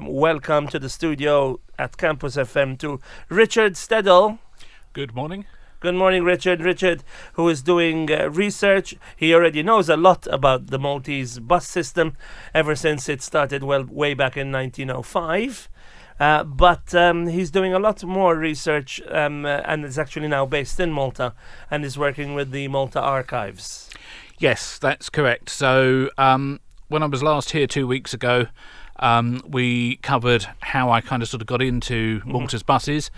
Welcome to the studio at Campus FM to Richard Stedall. Good morning. Good morning, Richard. Richard, who is doing research. He already knows a lot about the Maltese bus system ever since it started, way back in 1905. But he's doing a lot more research and is actually now based in Malta and is working with the Malta Archives. Yes, that's correct. So when I was last here 2 weeks ago, we covered how I kind of sort of got into Malta's buses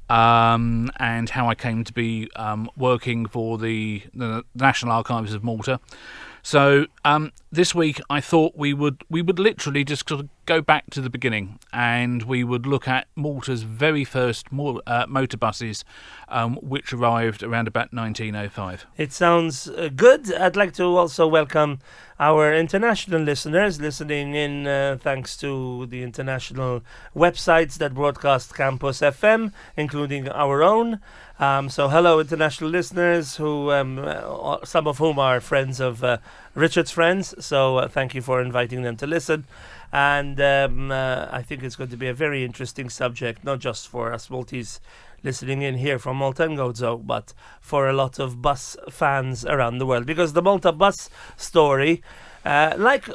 and how I came to be working for the National Archives of Malta. So this week I thought we would literally just sort of go back to the beginning, and we would look at Malta's very first motor buses, which arrived around about 1905. It sounds good. I'd like to also welcome our international listeners listening in thanks to the international websites that broadcast Campus FM, including our own. So hello, international listeners, who some of whom are friends of Richard's friends. So thank you for inviting them to listen. And I think it's going to be a very interesting subject, not just for us Maltese listening in here from Malta and Gozo, but for a lot of bus fans around the world. Because the Malta bus story, like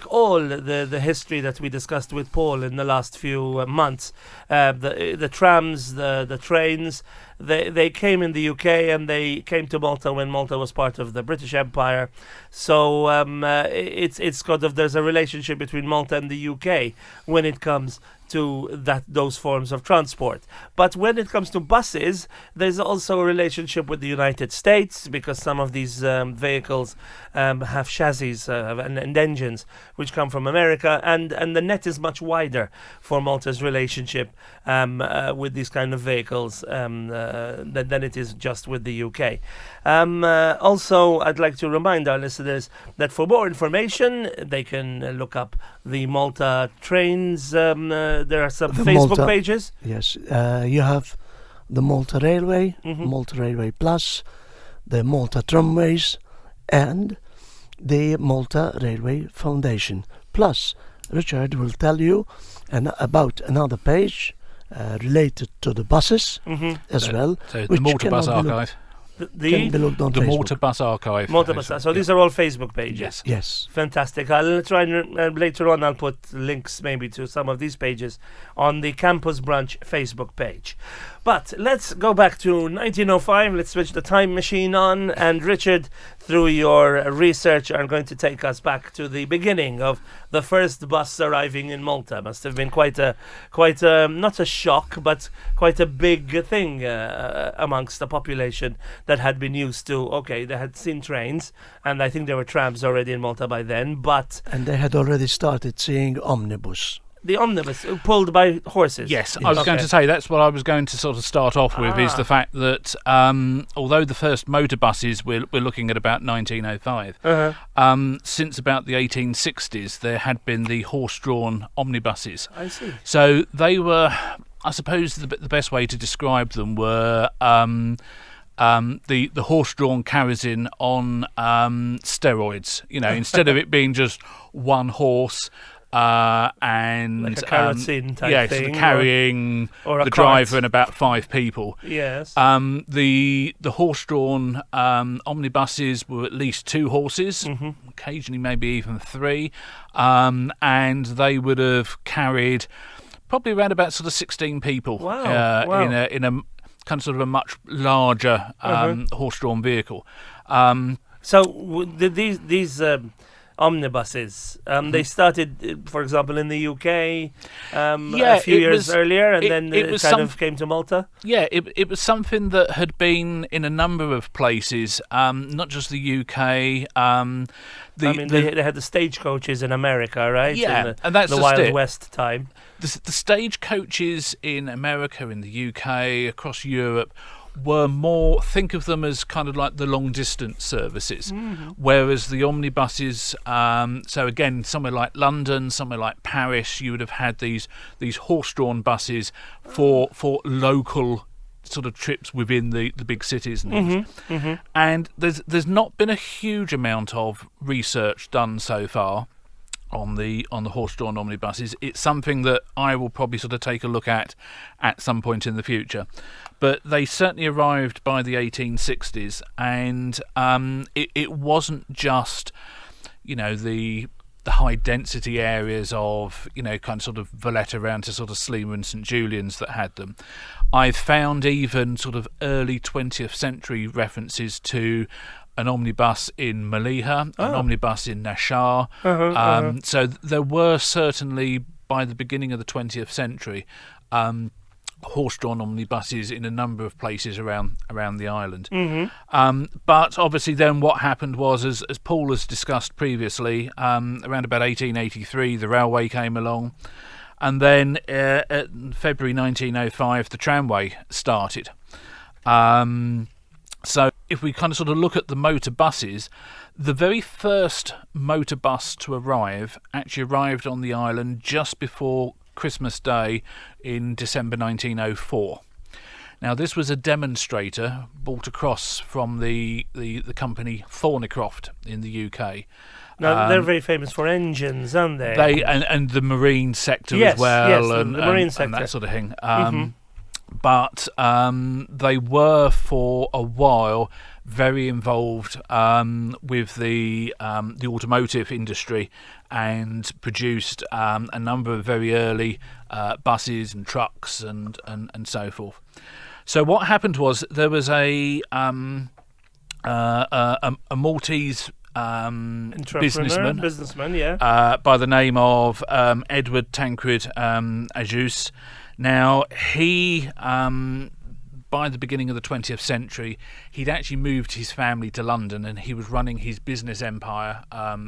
all the history that we discussed with Paul in the last few months, the trams, the trains, they came in the UK and they came to Malta when Malta was part of the British Empire. So it's kind of, there's a relationship between Malta and the UK when it comes to those forms of transport. But when it comes to buses, there's also a relationship with the United States, because some of these vehicles have chassis and engines which come from America, and the net is much wider for Malta's relationship with these kind of vehicles than it is just with the UK. Also, I'd like to remind our listeners that for more information, they can look up the Malta trains. There are some Facebook pages. Yes, you have the Malta Railway, Malta Railway Plus, the Malta Tramways, and the Malta Railway Foundation. Plus, Richard will tell you about another page related to the buses as well. So the Malta Bus Archive. The Malta Bus Archive. Malta Bus. So these are all Facebook pages. Yes. Fantastic. I'll try and later on I'll put links maybe to some of these pages on the Campus Brunch Facebook page. But let's go back to 1905. Let's switch the time machine on. And Richard, through your research, are going to take us back to the beginning of the first bus arriving in Malta. Must have been quite a not a shock, but quite a big thing amongst the population that had been used to. Okay, they had seen trains, and I think there were trams already in Malta by then. And they had already started seeing omnibus. The omnibus pulled by horses. Yes. I was going to say that's what I was going to sort of start off with, is the fact that although the first motor buses we're looking at about 1905, since about the 1860s there had been the horse-drawn omnibuses. I see. So they were, I suppose the best way to describe them were the horse-drawn kerosene on steroids. You know, instead of it being just one horse. And like a kerosene type thing, sort of carrying or the driver and about 5 people. Yes. The horse-drawn omnibuses were at least 2 horses, occasionally maybe even 3, and they would have carried probably around about sort of 16 people. Wow. In a kind of sort of a much larger horse-drawn vehicle. So did these omnibuses, they started, for example, in the UK a few years earlier, and then it kind of came to Malta? Yeah, it was something that had been in a number of places, not just the UK. They had the stagecoaches in America, right? Yeah, and that's the Wild West time. The stagecoaches in America, in the UK, across Europe, were more, think of them as kind of like the long distance services, whereas the omnibuses, so again, somewhere like London, somewhere like Paris, you would have had these horse-drawn buses for local sort of trips within the big cities and things. And there's not been a huge amount of research done so far on the horse-drawn omnibuses. It's something that I will probably sort of take a look at some point in the future. But they certainly arrived by the 1860s, and it wasn't just, the high density areas of, kind of sort of Valletta around to sort of Sliema and St Julian's that had them. I've found even sort of early 20th century references to an omnibus in Malta, an omnibus in Nashar. So there were certainly, by the beginning of the 20th century, horse-drawn omnibuses in a number of places around the island. But obviously then what happened was, as Paul has discussed previously, around about 1883 the railway came along, and then in February 1905 the tramway started. So if we kind of sort of look at the motor buses, the very first motor bus to arrive actually arrived on the island just before Christmas Day in December 1904. Now this was a demonstrator brought across from the company Thornycroft in the UK. Now they're very famous for engines, aren't they? And the marine sector yes, as well, yes, and the marine sector. And that sort of thing. But they were for a while very involved with the automotive industry, and produced a number of very early buses and trucks and so forth. So what happened was there was a Maltese businessman, yeah, by the name of Edward Tancred Agius. Now, he, by the beginning of the 20th century, he'd actually moved his family to London, and he was running his business empire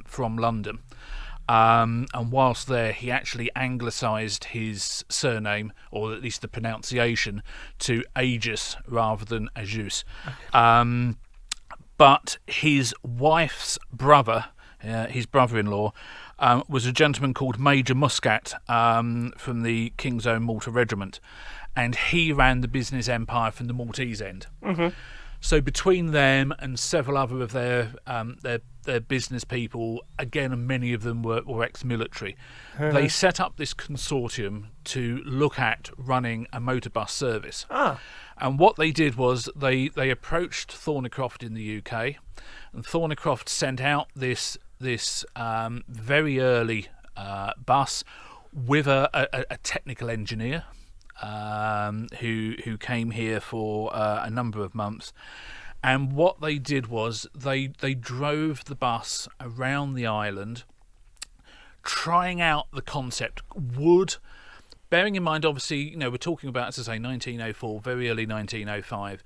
from London. And whilst there, he actually anglicised his surname, or at least the pronunciation, to Agius rather than Agius. But his wife's brother, his brother-in-law, was a gentleman called Major Muscat from the King's Own Malta Regiment, and he ran the business empire from the Maltese end. So between them and several other of their business people, again, and many of them were ex-military, they set up this consortium to look at running a motor bus service. And what they did was they approached Thornycroft in the UK, and Thornycroft sent out this very early bus with a technical engineer who came here for a number of months. And what they did was they drove the bus around the island, trying out the concept. Bearing in mind, obviously, we're talking about, as I say, 1904, very early 1905.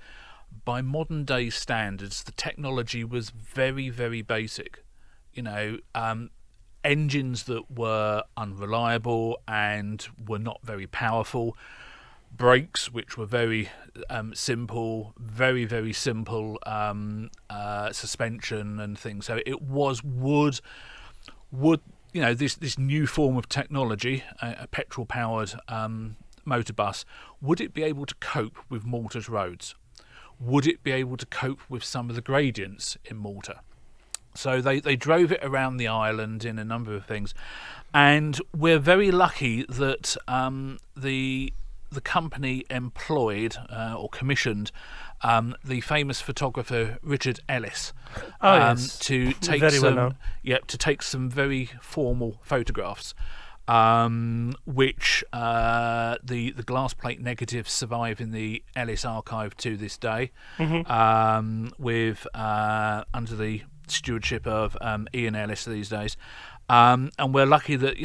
By modern day standards, the technology was very, very basic. Engines that were unreliable and were not very powerful, brakes which were very simple, very, very simple suspension and things. So it was would this new form of technology, a petrol powered motor bus, would it be able to cope with Malta's roads? Would it be able to cope with some of the gradients in Malta? So they drove it around the island in a number of things, and we're very lucky that the company employed or commissioned the famous photographer Richard Ellis to take some very formal photographs, which the glass plate negatives survive in the Ellis Archive to this day, with under the stewardship of Ian Ellis these days, and we're lucky that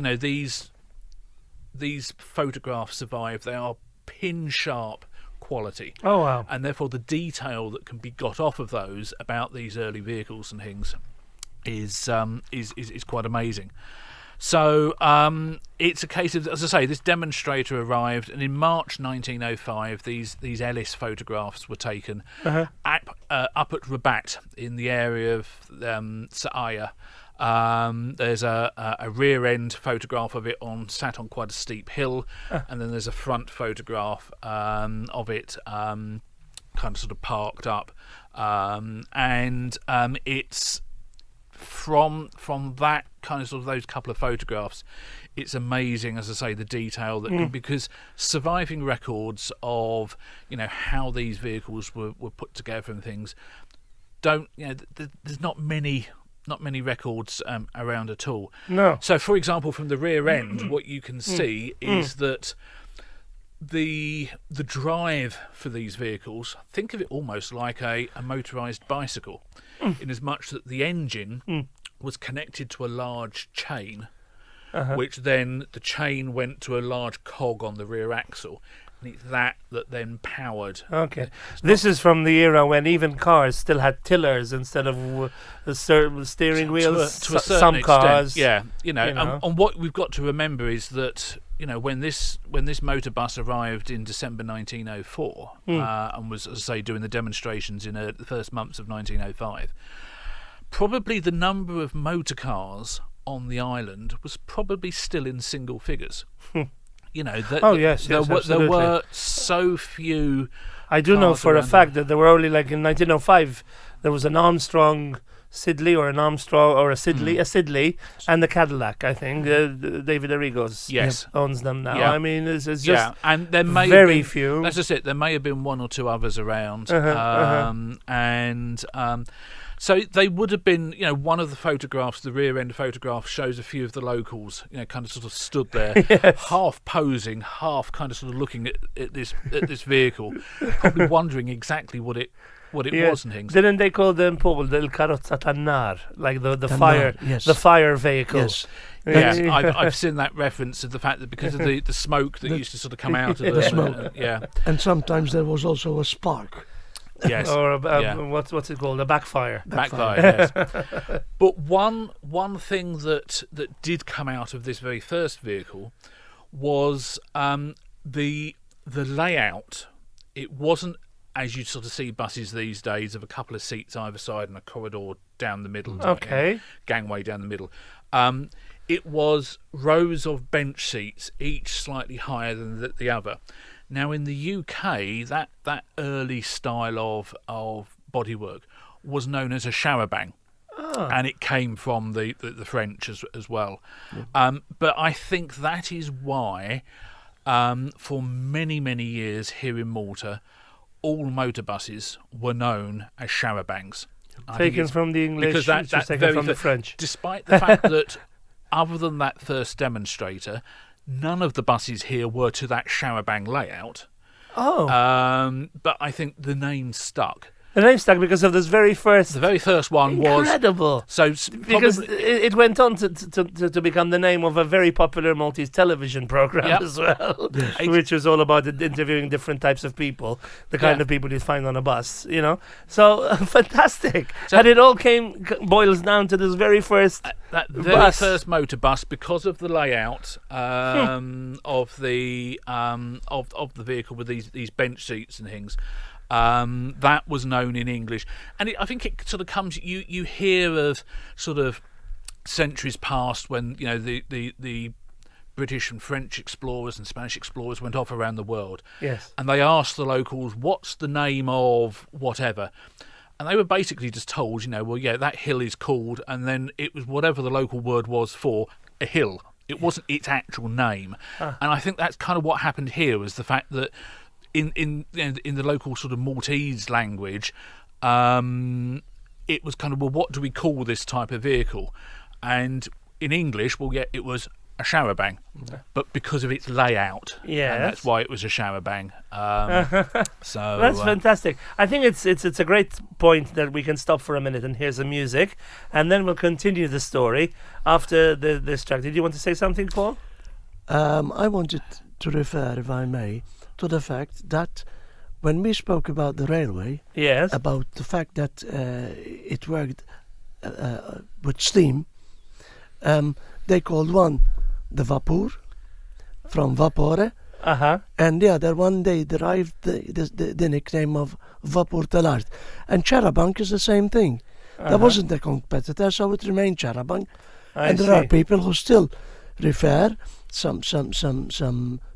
these photographs survive. They are pin sharp quality. Oh wow! And therefore the detail that can be got off of those about these early vehicles and things is quite amazing. So it's a case of, as I say, this demonstrator arrived, and in March 1905, these Ellis photographs were taken up at Rabat in the area of Saaya. There's a rear end photograph of it sat on quite a steep hill, and then there's a front photograph of it kind of sort of parked up, and it's from that kind of sort of those couple of photographs, it's amazing, as I say, the detail that because surviving records of how these vehicles were put together and things don't there's not many records around at all. No. So, for example, from the rear end, what you can see is that the drive for these vehicles, think of it almost like a motorised bicycle, in as much that the engine was connected to a large chain, which then the chain went to a large cog on the rear axle. And it's that then powered. Okay. This is from the era when even cars still had tillers instead of the steering wheels. To a certain some extent, cars. yeah. And what we've got to remember is that when this motor bus arrived in December 1904 and was, as I say, doing the demonstrations in the first months of 1905, probably the number of motor cars on the island was probably still in single figures. Yes, there absolutely. were so few. I do know cars for a around fact that there were only, like in 1905, there was an Armstrong Sidley or a Sidley and the Cadillac, I think. David Arrigos owns them now. Yeah. I mean, it's just and there may very have been, few. That's just it. There may have been one or two others around, so they would have been. One of the photographs, the rear end photograph, shows a few of the locals, kind of sort of stood there, half posing, half kind of sort of looking at this vehicle, probably wondering exactly what it was and things. Didn't they call them Paul the carrozza tannar, like the fire, yes. the fire vehicle? Yes. Yeah, I've seen that reference of the fact that because of the smoke that used to sort of come out of the smoke. And sometimes there was also a spark. Yes. Or what's it called? A backfire. Backfire. Yes. But one thing that did come out of this very first vehicle was the layout. It wasn't, as you sort of see buses these days, of a couple of seats either side and a corridor down the middle. Okay. Gangway down the middle. It was rows of bench seats, each slightly higher than the other. Now, in the UK, that early style of bodywork was known as a char-a-banc, and it came from the French as well. Yeah. But I think that is why, for many, many years here in Malta, all motor buses were known as char-a-bancs. Taken from the English, because that's taken from the French. Despite the fact that, other than that first demonstrator, none of the buses here were to that char-a-banc layout. But I think the name stuck. The name stuck because of this very first. The very first one was incredible. So because it went on to become the name of a very popular Maltese television program as well, which was all about interviewing different types of people, the kind of people you'd find on a bus. So fantastic. So, and it all boils down to this very first. That very first motor bus, because of the layout of the vehicle with these bench seats and things. That was known in English, and I think it sort of comes. You hear of sort of centuries past when the British and French explorers and Spanish explorers went off around the world. Yes, and they asked the locals, "What's the name of whatever?" And they were basically just told, that hill is called, and then it was whatever the local word was for a hill. It wasn't its actual name, and I think that's kind of what happened here, was the fact that. In the local sort of Maltese language, it was kind of, well, what do we call this type of vehicle? And in English, it was a char-a-banc, but because of its layout, and that's why it was a char-a-banc. So that's fantastic. I think it's a great point that we can stop for a minute and hear some music, and then we'll continue the story after this track. Did you want to say something, Paul? I wanted to refer, if I may, to the fact that when we spoke about the railway, about the fact that it worked with steam, they called one the vapor, from vapore, and the other one they derived the nickname of vapor dell'art. And Char-a-banc is the same thing. There wasn't a competitor, so it remained Char-a-banc. And there are people who still refer, some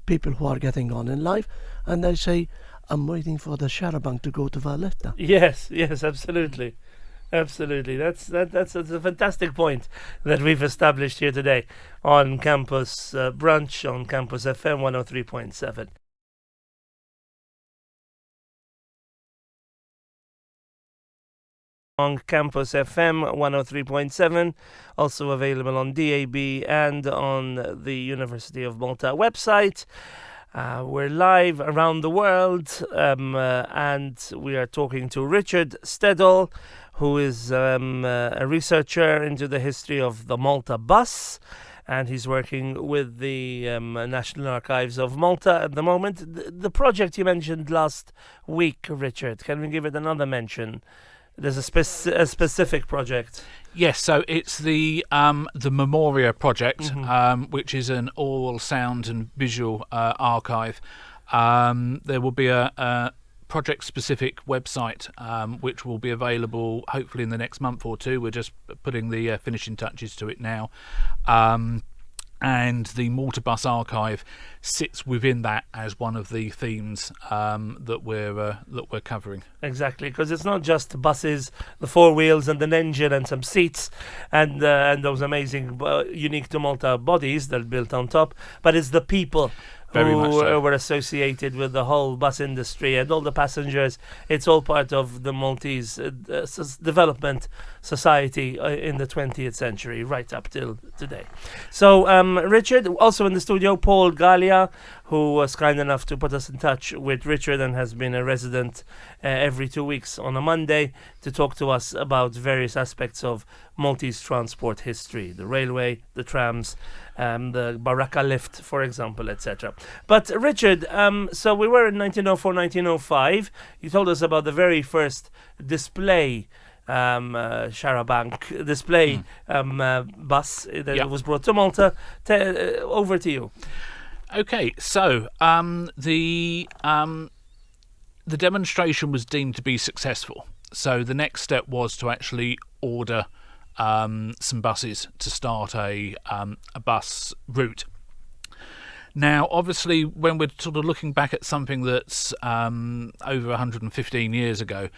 people who are getting on in life, and they say, I'm waiting for the Char-a-banc to go to Valletta. Yes, absolutely. Absolutely. That's a fantastic point that we've established here today on Campus Brunch on Campus FM 103.7. On Campus FM 103.7, also available on DAB and on the University of Malta website. We're live around the world, and we are talking to Richard Stedall, who is a researcher into the history of the Malta Bus, and he's working with the National Archives of Malta at the moment. The project you mentioned last week, Richard, can we give it another mention? There's a specific project. Yes, so it's the Memorja project, which is an oral, sound and visual archive. There will be a project-specific website which will be available hopefully in the next month or two. We're just putting the finishing touches to it now. And the Malta Bus Archive sits within that as one of the themes that we're covering. Exactly, because it's not just buses, the four wheels and an engine and some seats and those amazing, unique to Malta bodies that are built on top, but it's the people who were associated with the whole bus industry and all the passengers. It's all part of the Maltese development society in the 20th century, right up till today. So, Richard, also in the studio, Paul Galea, who was kind enough to put us in touch with Richard and has been a resident every 2 weeks on a Monday to talk to us about various aspects of Maltese transport history, the railway, the trams, the Baraka lift, for example, etc. But Richard, so we were in 1904, 1905. You told us about the very first display Char-a-banc display bus that was brought to Malta. Over to you. Okay, so the demonstration was deemed to be successful. So the next step was to actually order some buses to start a bus route. Now, obviously, when we're sort of looking back at something that's over 115 years ago,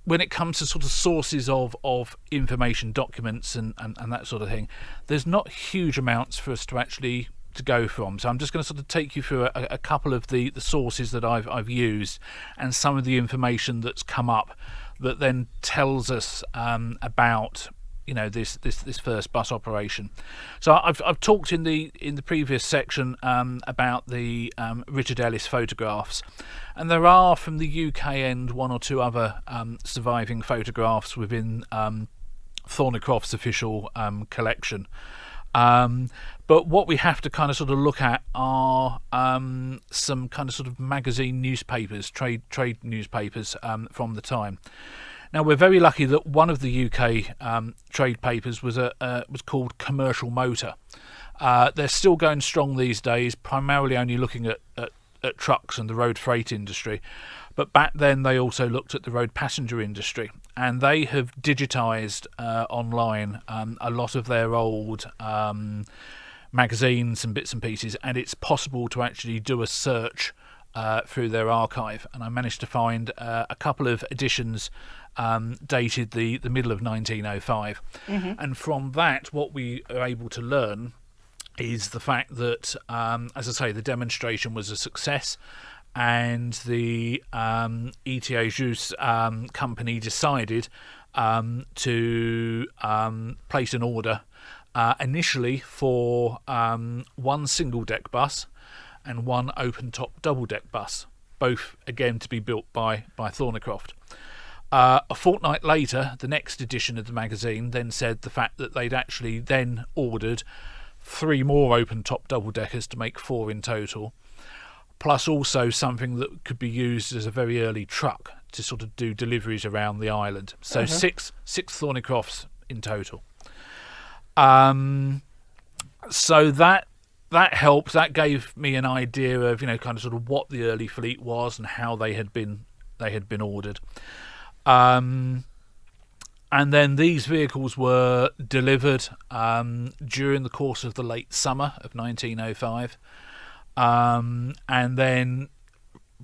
when it comes to sort of sources of information, documents and that sort of thing, there's not huge amounts for us to actually to go from. So I'm just going to sort of take you through a couple of the sources that I've used and some of the information that's come up that then tells us about this first bus operation. So I've talked in the previous section about the Richard Ellis photographs, and there are from the UK end one or two other surviving photographs within Thornycroft's official collection. But what we have to kind of sort of look at are some kind of sort of magazine newspapers, trade newspapers from the time. Now, we're very lucky that one of the UK trade papers was called Commercial Motor. They're still going strong these days, primarily only looking at trucks and the road freight industry. But back then, they also looked at the road passenger industry, and they have digitised online a lot of their old magazines and bits and pieces, and it's possible to actually do a search through their archive. And I managed to find a couple of editions dated the middle of 1905. And from that, what we are able to learn is the fact that, as I say, the demonstration was a success, and the ET Agius company decided to place an order initially for one single-deck bus and one open-top double-deck bus, both again to be built by Thornycroft. A fortnight later, the next edition of the magazine then said the fact that they'd actually then ordered 3 more open-top double-deckers to make 4 in total, plus also something that could be used as a very early truck to sort of do deliveries around the island. So six Thornycrofts in total. So that helps. That gave me an idea of kind of sort of what the early fleet was and how they had been ordered. And then these vehicles were delivered during the course of the late summer of 1905. And then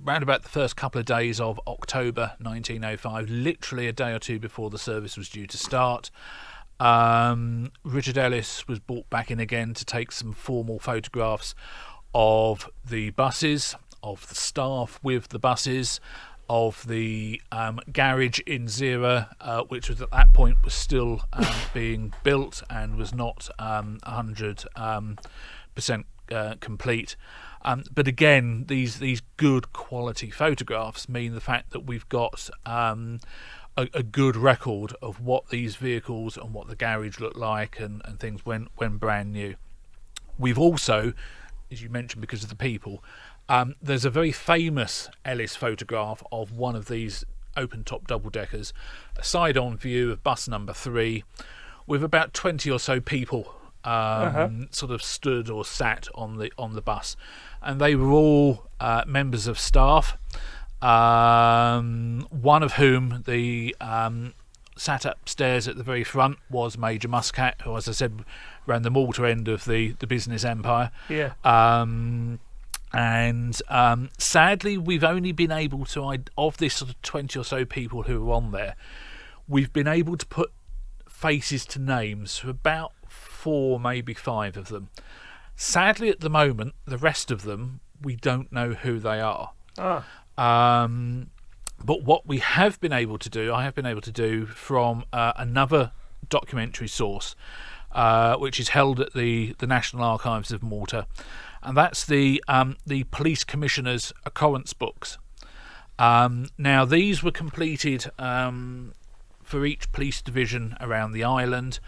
round about the first couple of days of October 1905, literally a day or two before the service was due to start. Richard Ellis was brought back in again to take some formal photographs of the buses, of the staff with the buses, of the garage in Zira, which was at that point was still being built and was not 100% complete. But again, these good quality photographs mean the fact that we've got a good record of what these vehicles and what the garage looked like and things when brand new. We've also, as you mentioned, because of the people, there's a very famous Ellis photograph of one of these open-top double-deckers, a side-on view of bus number 3, with about 20 or so people sort of stood or sat on the bus, and they were all members of staff. One of whom sat upstairs at the very front was Major Muscat, who, as I said, ran the Malta end of the business empire. Yeah. And sadly, we've only been able to, of this sort of 20 or so people who are on there, we've been able to put faces to names for about 4, maybe 5 of them. Sadly, at the moment, the rest of them, we don't know who they are. But what we have been able to do, I have been able to do from another documentary source, which is held at the National Archives of Malta, and that's the police commissioner's occurrence books. Now, these were completed for each police division around the island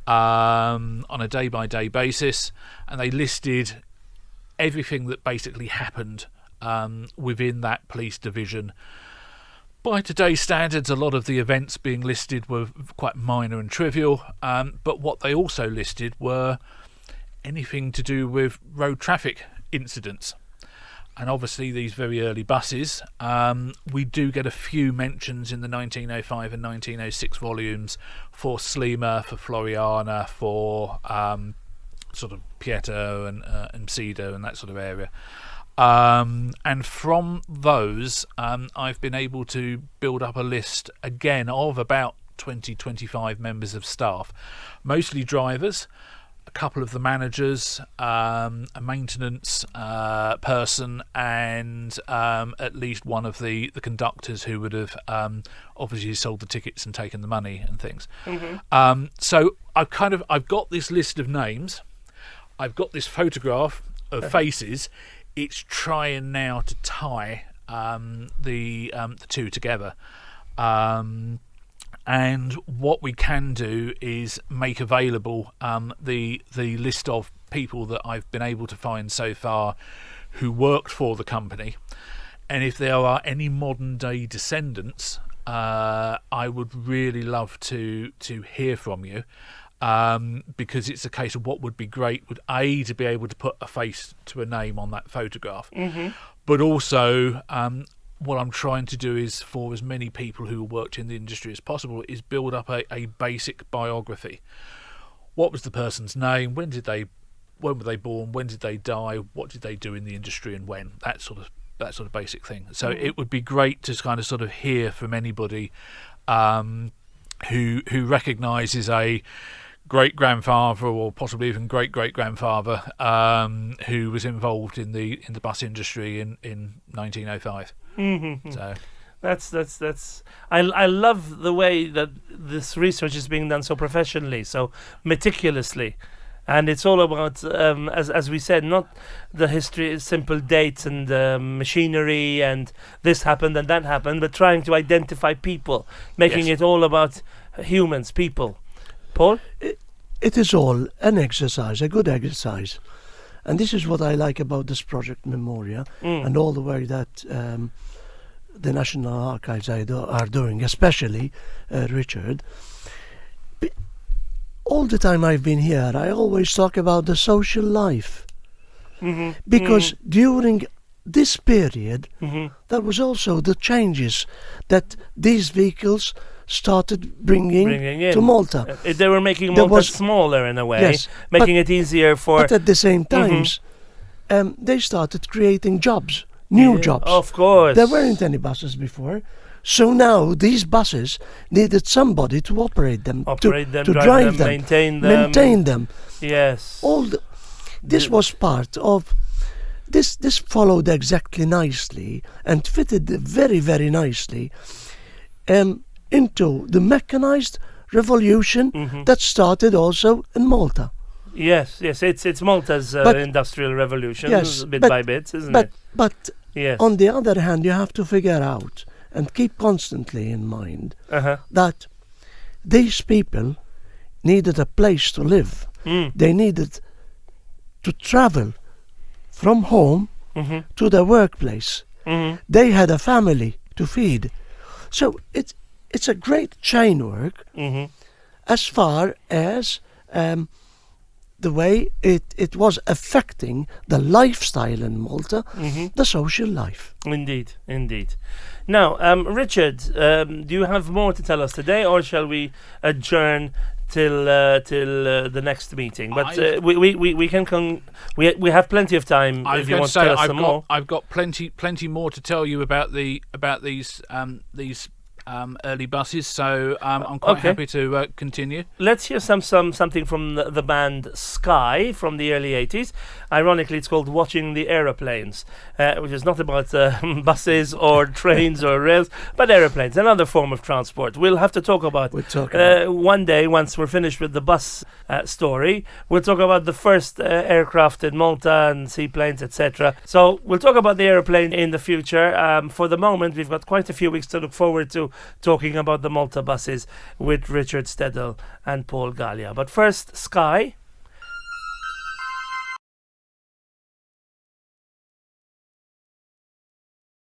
on a day-by-day basis, and they listed everything that basically happened within that police division. By today's standards, a lot of the events being listed were quite minor and trivial, but what they also listed were anything to do with road traffic incidents. And obviously these very early buses, we do get a few mentions in the 1905 and 1906 volumes for Slima, for Floriana, for sort of Pieto and Msido and that sort of area. And from those, I've been able to build up a list again of about 20-25 members of staff, mostly drivers, a couple of the managers, a maintenance person, and at least one of the conductors who would have obviously sold the tickets and taken the money and things. Mm-hmm. So I've got this list of names, I've got this photograph of faces. It's trying now to tie the two together. And what we can do is make available the list of people that I've been able to find so far who worked for the company. And if there are any modern day descendants, I would really love to hear from you. Because it's a case of what would be great would to be able to put a face to a name on that photograph, mm-hmm. but also what I'm trying to do is for as many people who worked in the industry as possible is build up a basic biography. What was the person's name? When were they born? When did they die? What did they do in the industry and when? That sort of basic thing. So mm-hmm. It would be great to kind of sort of hear from anybody who recognises a great-grandfather or possibly even great-great-grandfather who was involved in the bus industry in 1905. Mm-hmm. So that's I love the way that this research is being done so professionally, so meticulously, and it's all about as we said, not the history, simple dates and machinery and this happened and that happened, but trying to identify people, making it all about humans, people. Paul? It is all an exercise, a good exercise. And this is what I like about this project Memorja and all the work that the National Archives are doing, especially Richard. All the time I've been here, I always talk about the social life. Mm-hmm. Because during this period, there was also the changes that these vehicles started bringing in to Malta. They were making Malta smaller in a way, making it easier for... But at the same time, they started creating jobs new jobs. Of course. There weren't any buses before. So now these buses needed somebody to operate them, to drive them, maintain them. Yes. This was part of this. This followed exactly nicely and fitted very, very nicely into the mechanized revolution that started also in Malta. Yes, it's Malta's industrial revolution, bit by bit, isn't it? But yes. On the other hand, you have to figure out and keep constantly in mind that these people needed a place to live. They needed to travel from home to their workplace. They had a family to feed. So it's a great chain work as far as the way it was affecting the lifestyle in Malta, the social life. Indeed. Now, Richard, do you have more to tell us today, or shall we adjourn till the next meeting? But we can we have plenty of time if you want to tell us some more. I've got plenty more to tell you about these early buses, so I'm quite happy to continue. Let's hear something from the band Sky from the early 80s. Ironically, it's called Watching the Aeroplanes, which is not about buses or trains or rails, but aeroplanes, another form of transport. We'll have to talk about one day, once we're finished with the bus story. We'll talk about the first aircraft in Malta and seaplanes, etc. So we'll talk about the aeroplane in the future. For the moment, we've got quite a few weeks to look forward to talking about the Malta buses with Richard Stedall and Paul Galea. But first, Sky.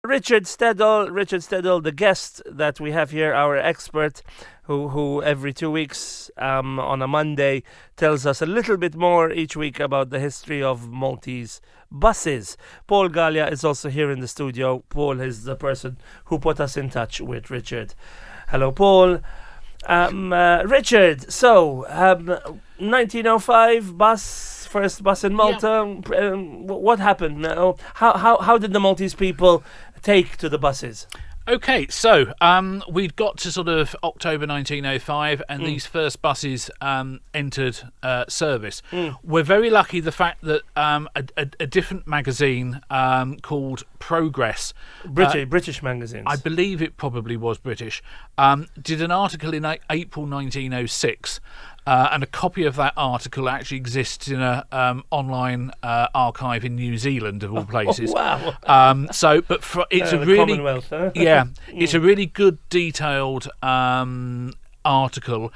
Richard Stedall, the guest that we have here, our expert, who every 2 weeks on a Monday tells us a little bit more each week about the history of Maltese buses. Paul Galea is also here in the studio. Paul is the person who put us in touch with Richard. Hello, Paul. Richard, so 1905 first bus in Malta. What happened? How did the Maltese people take to the buses? Okay, so we'd got to sort of October 1905 and these first buses entered service. We're very lucky the fact that a different magazine called Progress, British magazines, I believe it probably was British, did an article in April 1906. And a copy of that article actually exists in a online archive in New Zealand, of all places. Oh, wow! It's a really Commonwealth, huh? It's a really good, detailed article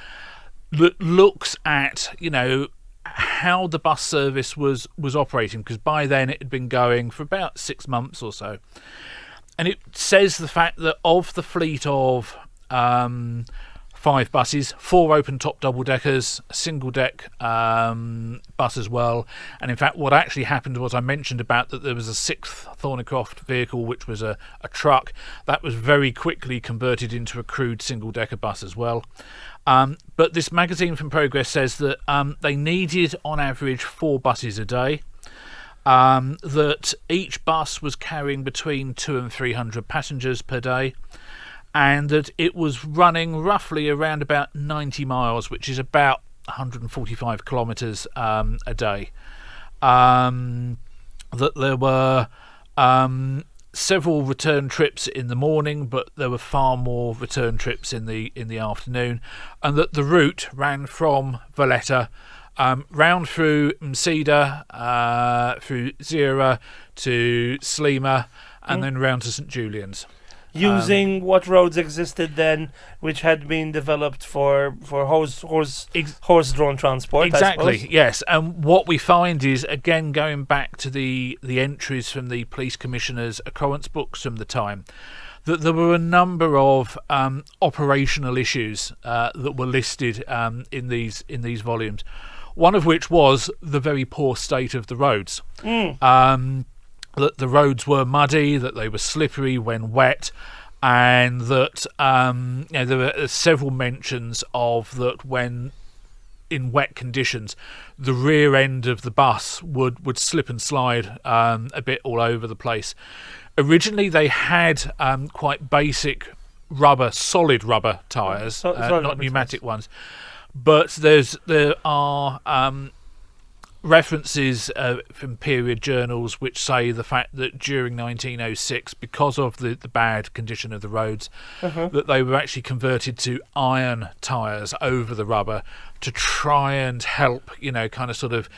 that looks at how the bus service was operating, because by then it had been going for about 6 months or so, and it says the fact that of the fleet of 5 buses, 4 open-top double-deckers, a single-deck bus as well. And in fact, what actually happened was I mentioned about that there was a 6th Thornycroft vehicle, which was a truck. That was very quickly converted into a crude single-decker bus as well. But this magazine from Progress says that they needed, on average, 4 buses a day. That each bus was carrying between 200 and 300 passengers per day. And that it was running roughly around about 90 miles, which is about 145 kilometres a day. That there were several return trips in the morning, but there were far more return trips in the afternoon, and that the route ran from Valletta round through Msida, through Zira to Slima, and then round to St Julian's. Using what roads existed then, which had been developed for horse-drawn transport. Exactly, yes. And what we find is, again, going back to the entries from the police commissioner's occurrence books from the time, that there were a number of operational issues that were listed in these volumes. One of which was the very poor state of the roads. That the roads were muddy, that they were slippery when wet, and that there were several mentions of that when in wet conditions, the rear end of the bus would slip and slide a bit all over the place. Originally, they had quite basic solid rubber tyres, not pneumatic ones. But there are references from period journals which say the fact that during 1906, because of the bad condition of the roads, that they were actually converted to iron tyres over the rubber to try and help, kind of sort of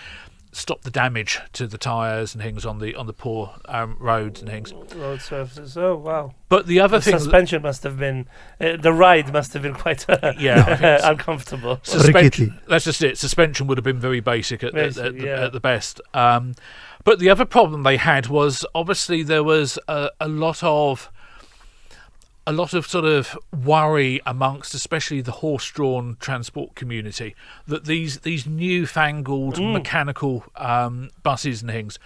stop the damage to the tyres and things on the poor roads and things. Road surfaces. Oh wow! But the other thing, suspension must have been, the ride must have been quite uncomfortable. That's just it. Suspension would have been very basic at the best. But the other problem they had was obviously there was a lot of sort of worry amongst especially the horse-drawn transport community that these newfangled mechanical buses and things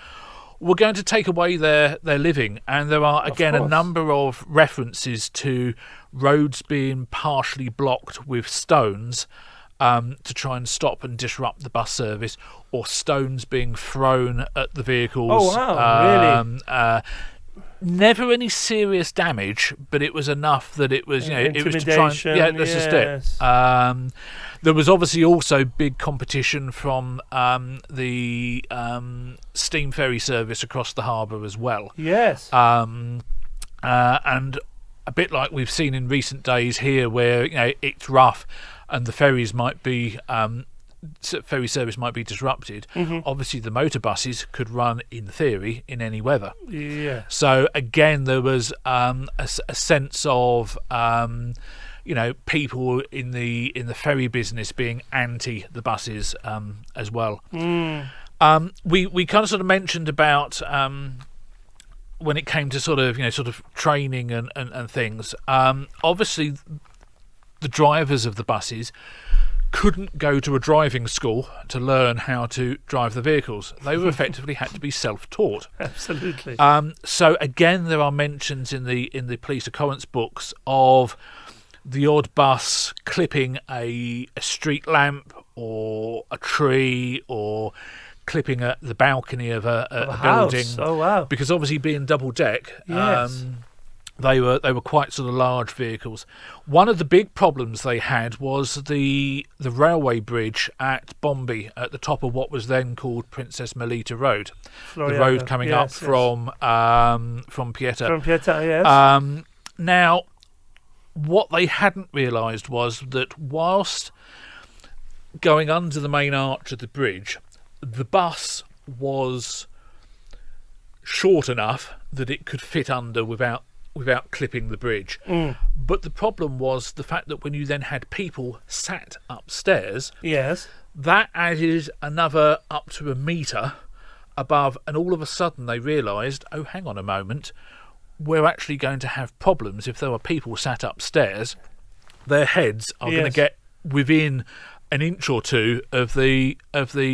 were going to take away their living. And there are, again, a number of references to roads being partially blocked with stones to try and stop and disrupt the bus service, or stones being thrown at the vehicles. Oh, wow, really? Never any serious damage, but it was enough that it was, it was to try and, that's just it. There was obviously also big competition from the steam ferry service across the harbour as well. Yes. And a bit like we've seen in recent days here, where it's rough and the ferries might be ferry service might be disrupted. Obviously the motor buses could run in theory in any weather. So again, there was a sense of people in the ferry business being anti the buses as well. We kind of sort of mentioned about when it came to sort of training and things. Obviously the drivers of the buses couldn't go to a driving school to learn how to drive the vehicles. They were effectively had to be self-taught. Absolutely. So again, there are mentions in the police occurrence books of the odd bus clipping a street lamp or a tree, or clipping the balcony of a building. Oh wow! Because obviously being double deck. Yes. They were quite sort of large vehicles. One of the big problems they had was the railway bridge at Bombay, at the top of what was then called Princess Melita Road, the road coming up from Pieta. From Pieta, yes. Now, what they hadn't realised was that whilst going under the main arch of the bridge, the bus was short enough that it could fit under without clipping the bridge. But the problem was the fact that when you then had people sat upstairs, that added another up to a metre above, and all of a sudden they realised, oh, hang on a moment, we're actually going to have problems if there are people sat upstairs. Their heads are going to get within an inch or two of the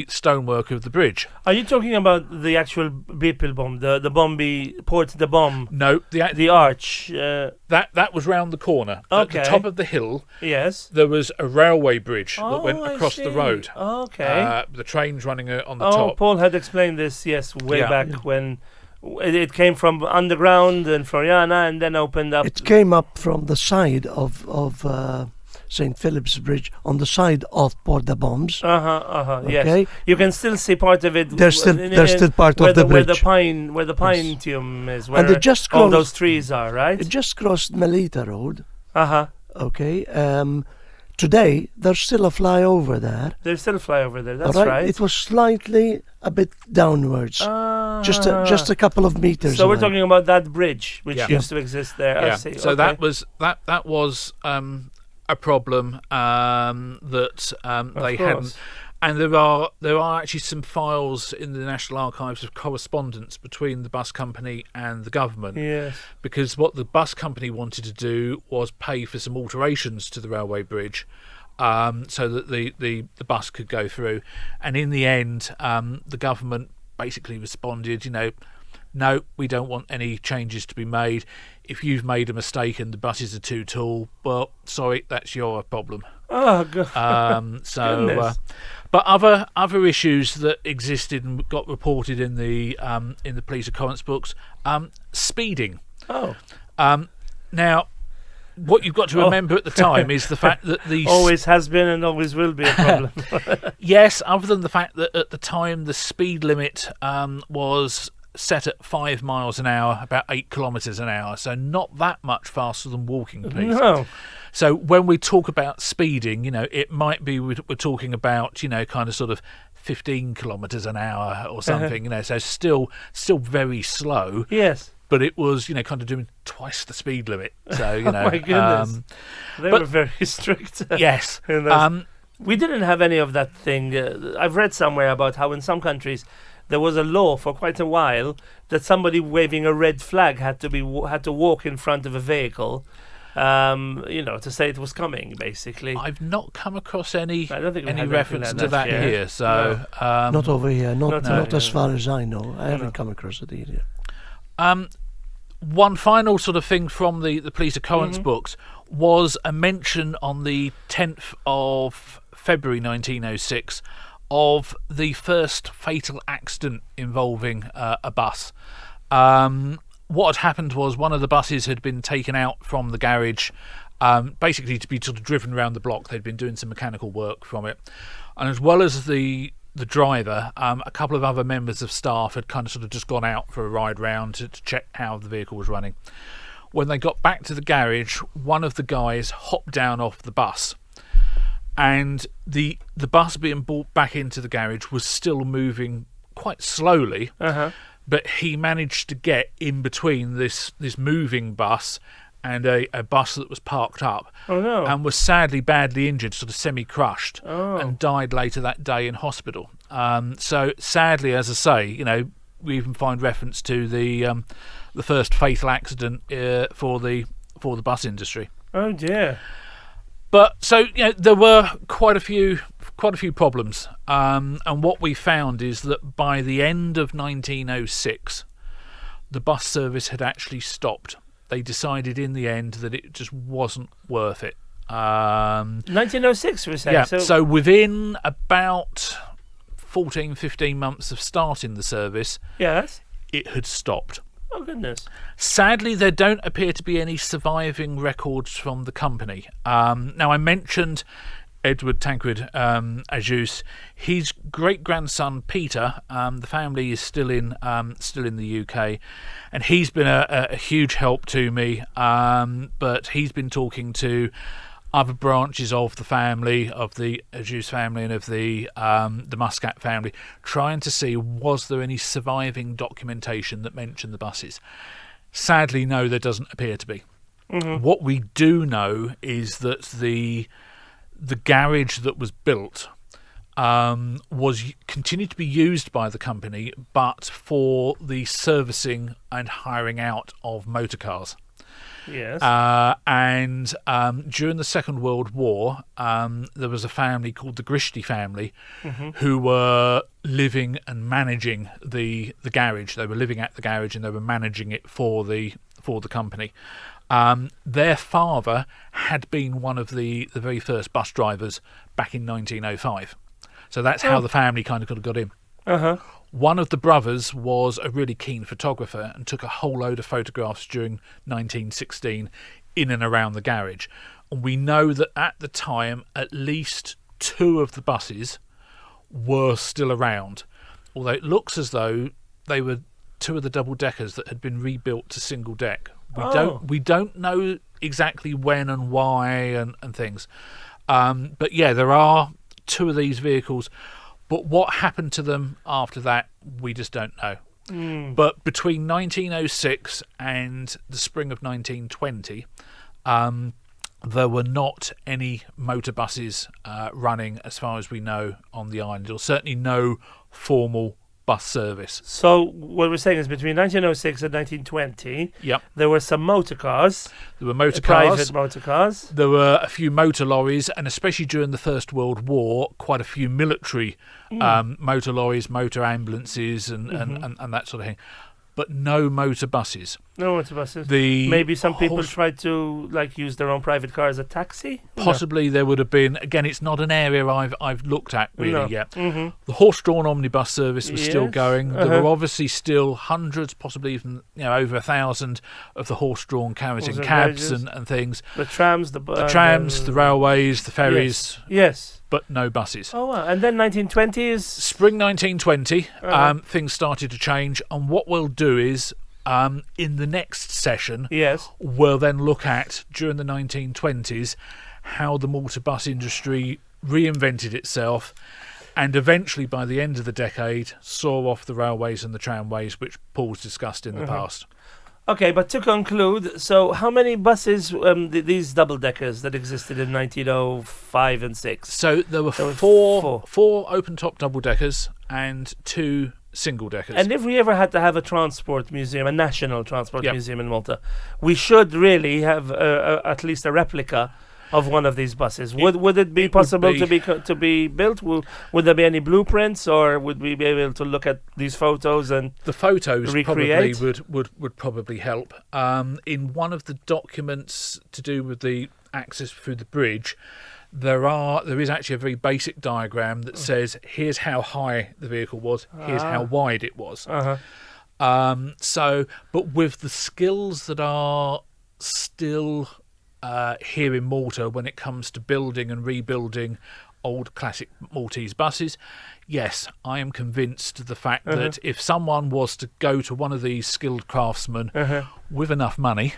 stonework of the bridge. Are you talking about the actual Bipil bomb, the Bombay Port de Bomb? No, the arch. That was round the corner. Okay. At the top of the hill, there was a railway bridge that went across the road. Okay. The trains running on the top. Paul had explained this, way back when it came from underground in Floriana and then opened up. It came up from the side of St. Philip's Bridge, on the side of Port de Bombs. Okay. Yes. You can still see part of it. There's still part of the bridge. Where the pine tomb is, where and it just all those trees are, right? It just crossed Melita Road. Okay. Today, there's still a flyover there. There's still a flyover there, that's right. It was slightly a bit downwards. Just a couple of meters So away. we're talking about that bridge, which used to exist there. Yeah. I see. So okay. that was a problem that they hadn't. And there are actually some files in the National Archives of correspondence between the bus company and the government. Yes. Because what the bus company wanted to do was pay for some alterations to the railway bridge, so that the bus could go through. And in the end, the government basically responded, no, we don't want any changes to be made. If you've made a mistake and the buses are too tall, well, sorry, that's your problem. Oh, God. But other issues that existed and got reported in the police occurrence books, speeding. Oh. Now, what you've got to remember at the time is the fact that the always has been and always will be a problem. Yes, other than the fact that at the time the speed limit was set at 5 miles an hour, about 8 kilometres an hour, so not that much faster than walking pace. No. So when we talk about speeding, it might be we're talking about, kind of sort of 15 kilometres an hour or something, so still very slow. Yes. But it was, kind of doing twice the speed limit. So, Oh my goodness. They were very strict. Yes. We didn't have any of that thing. I've read somewhere about how in some countries there was a law for quite a while that somebody waving a red flag had to walk in front of a vehicle, to say it was coming, basically. I've not come across any any reference to that here. So not over here. Not as no. far as I know. I haven't come across it either. One final sort of thing from the police occurrence books was a mention on the 10th of February 1906 of the first fatal accident involving a bus. What had happened was one of the buses had been taken out from the garage, basically to be sort of driven around the block. They'd been doing some mechanical work from it, and as well as the driver, a couple of other members of staff had kind of sort of just gone out for a ride round to check how the vehicle was running. When they got back to the garage, one of the guys hopped down off the bus, and the bus being brought back into the garage was still moving quite slowly, but he managed to get in between this moving bus and a bus that was parked up, and was sadly badly injured, sort of semi-crushed, and died later that day in hospital. So sadly, as I say, we even find reference to the first fatal accident for the bus industry. Oh dear. But so there were quite a few problems, and what we found is that by the end of 1906, the bus service had actually stopped. They decided in the end that it just wasn't worth it. 1906, we say. Yeah, so within about 14, 15 months of starting the service, yes, it had stopped. Oh, goodness. Sadly, there don't appear to be any surviving records from the company. Now, I mentioned Edward Tancred Agius. His great-grandson Peter, the family is still in the UK, and he's been a huge help to me. But he's been talking to other branches of the family, of the Agius family and of the Muscat family, trying to see was there any surviving documentation that mentioned the buses. Sadly, no, there doesn't appear to be. What we do know is that the garage that was built was continued to be used by the company, but for the servicing and hiring out of motor cars. Yes. And during the Second World War, there was a family called the Grishti family who were living and managing the garage. They were living at the garage and they were managing it for the company. Their father had been one of the very first bus drivers back in 1905. So that's how the family kind of got in. One of the brothers was a really keen photographer and took a whole load of photographs during 1916 in and around the garage. And we know that at the time, at least 2 of the buses were still around, although it looks as though they were 2 of the double-deckers that had been rebuilt to single deck. We don't know exactly when and why and things. But yeah, there are 2 of these vehicles. But what happened to them after that, we just don't know. But between 1906 and the spring of 1920, there were not any motor buses running, as far as we know, on the island, or certainly no formal bus service. So what we're saying is between 1906 and 1920, there were some motor cars. There were motor private motor cars. There were a few motor lorries, and especially during the First World War, quite a few military motor lorries, motor ambulances, and that sort of thing. but no motor buses. No motor buses. The Maybe some people tried to use their own private car as a taxi. Possibly there would have been. Again, it's not an area I've looked at really yet. Mm-hmm. The horse-drawn omnibus service was still going. Uh-huh. There were obviously still hundreds, possibly even over 1,000 of the horse-drawn carriage and cabs and things. The trams, the railways, the ferries. Yes. But no buses. Oh wow! And then 1920s. Spring 1920, things started to change, and what we'll do is, in the next session, we'll then look at, during the 1920s, how the Malta bus industry reinvented itself, and eventually, by the end of the decade, saw off the railways and the tramways, which Paul's discussed in the past. Okay, but to conclude, so how many buses, these double-deckers that existed in 1905 and 6? So there were four open-top double-deckers and 2 single-deckers. And if we ever had to have a transport museum, a national transport museum in Malta, we should really have at least a replica of one of these buses. Would it be possible to be built? Would there be any blueprints, or would we be able to look at these photos and the photos recreate? Probably would probably help. In one of the documents to do with the access through the bridge, there is actually a very basic diagram that says here's how high the vehicle was, here's how wide it was. But with the skills that are still here in Malta when it comes to building and rebuilding old classic Maltese buses, yes, I am convinced of the fact that if someone was to go to one of these skilled craftsmen with enough money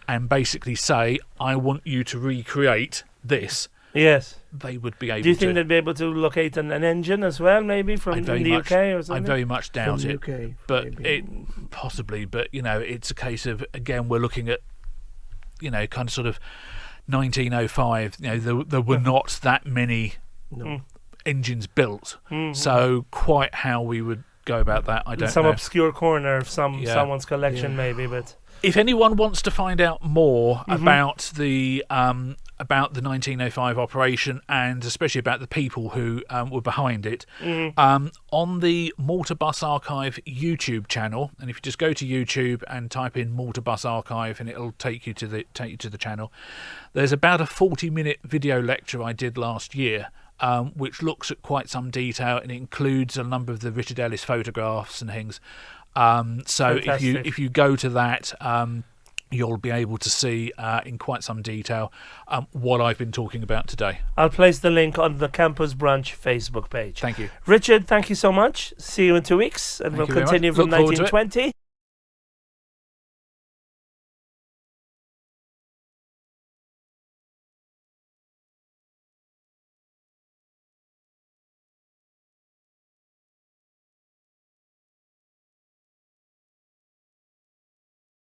and basically say, I want you to recreate this, they would be able to. Do you think they'd be able to locate an engine as well, maybe from the UK or something? I very much doubt it. UK, but possibly. But it's a case of, again, we're looking at kind of sort of 1905. There were not that many engines built. So quite how we would go about that, I don't know. Some obscure corner of someone's collection, maybe. But if anyone wants to find out more about the 1905 operation, and especially about the people who were behind it, on the Malta Bus Archive YouTube channel, and if you just go to YouTube and type in Malta Bus Archive, and it'll take you to the channel, there's about a 40-minute video lecture I did last year, which looks at quite some detail, and it includes a number of the Richard Ellis photographs and things. So if you go to that, you'll be able to see in quite some detail what I've been talking about today. I'll place the link on the Campus Brunch Facebook page. Thank you. Richard, thank you so much. See you in 2 weeks, and we'll continue from 1920.